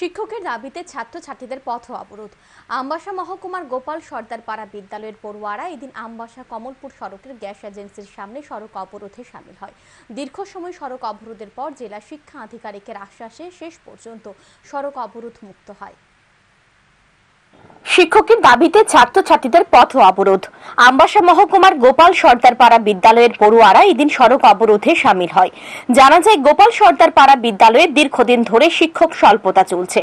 শিক্ষকের দাবিতে ছাত্রছাত্রীদের পথ অবরোধ। আমবাসা মহকুমার গোপাল সর্দার পাড়া বিদ্যালয়ের পড়ুয়ারা এদিন আমবাসা কমলপুর সড়কের গ্যাস এজেন্সির সামনে সড়ক অবরোধে সামিল হয়। দীর্ঘ সময় সড়ক অবরোধের পর জেলা শিক্ষা আধিকারিকের আশ্বাসে শেষ পর্যন্ত সড়ক অবরোধ মুক্ত হয়। শিক্ষকের দাবিতে ছাত্রছাত্রীদের পথ অবরোধ। আমবাসা মহকুমার গোপাল সর্দার পাড়া বিদ্যালয়ের পড়ুয়ারা এদিন সড়ক অবরোধে সামিল হয়। জানা যায়, গোপাল সর্দার পাড়া বিদ্যালয়ে দীর্ঘদিন ধরে শিক্ষক স্বল্পতা চলছে।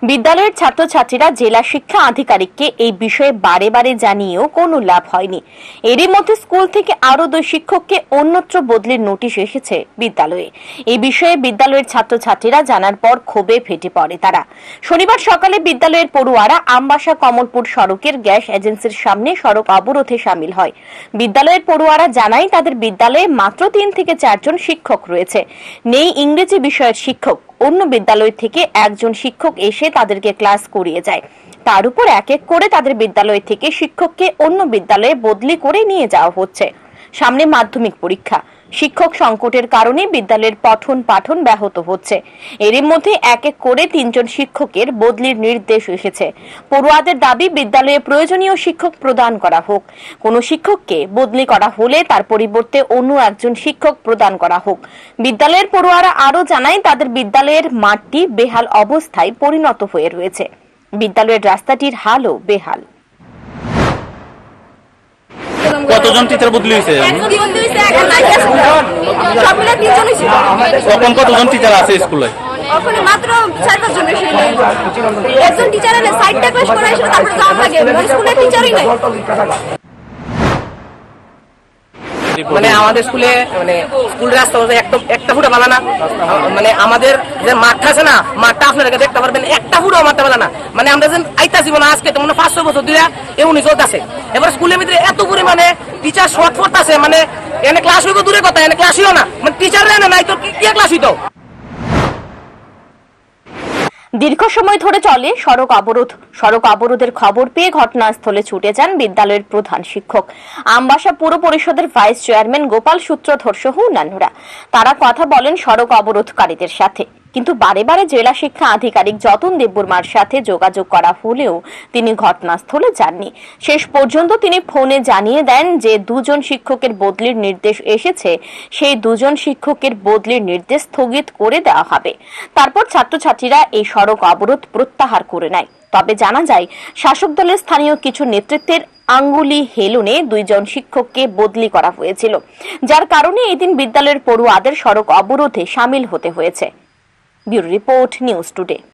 বিদ্যালয়ের ছাত্রছাত্রীরা জেলা শিক্ষা আধিকারিককে এই বিষয়ে বারে বারে জানিয়েও কোনো লাভ হয়নি। এরই মধ্যে স্কুল থেকে আরো 2 শিক্ষককে অন্যত্র বদলির নোটিশ এসেছে বিদ্যালয়ে। এই বিষয়ে বিদ্যালয়ের ছাত্রছাত্রীরা জানার পর ক্ষোভে ফেটে পড়ে তারা। শনিবার সকালে বিদ্যালয়ের পড়ুয়ারা আমবাসা কমলপুর সড়কের গ্যাস এজেন্সির সামনে সড়ক অবরোধে সামিল হয়। বিদ্যালয়ের পড়ুয়ারা জানায়, তাদের বিদ্যালয়ে মাত্র 3 থেকে 4 জন শিক্ষক রয়েছে। নেই ইংরেজি বিষয়ের শিক্ষক। অন্য বিদ্যালয় থেকে একজন শিক্ষক এসে তাদেরকে ক্লাস করিয়ে যায়। তার উপর এক এক করে তাদের বিদ্যালয় থেকে শিক্ষককে অন্য বিদ্যালয়ে বদলি করে নিয়ে যাওয়া হচ্ছে। সামনে মাধ্যমিক পরীক্ষা। শিক্ষক সংকটের কারণে বিদ্যালয়ের পঠন পাঠন ব্যাহত হচ্ছে। এরই মধ্যে এক এক করে 3 জন শিক্ষকের বদলির নির্দেশ এসেছে। পড়ুয়াদের দাবি, বিদ্যালয়ে প্রয়োজনীয় শিক্ষক প্রদান করা হোক। কোন শিক্ষককে বদলি করা হলে তার পরিবর্তে অন্য একজন শিক্ষক প্রদান করা হোক। বিদ্যালয়ের পড়ুয়ারা আরো জানায়, তাদের বিদ্যালয়ের মাঠটি বেহাল অবস্থায় পরিণত হয়ে রয়েছে। বিদ্যালয়ের রাস্তাটির হালও বেহাল। কতজন টিচার বদলি হয়েছে? এখন কতজন টিচার আছে স্কুলে? ওখানে মাত্র 4-5 জন এসে একজন টিচার এলে সাইডটা ক্লাস করে এসে তারপর যাওয়া লাগে, স্কুলে টিচারই নাই। মানে আমাদের স্কুলে স্কুল রাস্তা একটা ফুটা বানানা, মানে আমাদের যে মাঠটা আছে না, মাঠটা আপনারা দেখতে পারবেন, একটা ফুটাও মাঠটা বানানা। মানে আমরা যেন আইতাছি না আজকে তো 500 বছর ধরে এমনি চলতেছে। এবার স্কুলের ভিতরে এত পরিমাণে টিচার শর্ট পড়তেছে, মানে এনে ক্লাস হইব দূরে কথা, এনে ক্লাস হইও না, মানে টিচার নাই তো কি ক্লাস হইতো। দীর্ঘ সময় ধরে চলে সড়ক অবরোধ। সড়ক অবরোধের খবর পেয়ে ঘটনাস্থলে ছুটে যান বিদ্যালয়ের প্রধান শিক্ষক, আমবাসা পুর পরিষদের ভাইস চেয়ারম্যান গোপাল সূত্রধর সহ অন্যান্যরা। তারা কথা বলেন সড়ক অবরোধকারীদের সাথে, কিন্তু বারে বারে জেলা শিক্ষা আধিকারিক যতন দেববর্মার সাথে যোগাযোগ করা হলেও তিনি ঘটনাস্থলে যাননি। শেষ পর্যন্ত তিনি ফোনে জানিয়ে দেন যে 2 জন শিক্ষকের বদলির নির্দেশ এসেছে, সেই 2 জন শিক্ষকের বদলির নির্দেশ স্থগিত করে দেওয়া হবে। তারপর ছাত্রছাত্রীরা এই সড়ক অবরোধ প্রত্যাহার করে নেয়। তবে জানা যায়, শাসক দলের স্থানীয় কিছু নেতৃত্বের আঙ্গুলি হেলনে 2 জন শিক্ষককে বদলি করা হয়েছিল, যার কারণে এদিন বিদ্যালয়ের পড়ুয়াদের সড়ক অবরোধে সামিল হতে হয়েছে। Bureau report, news today.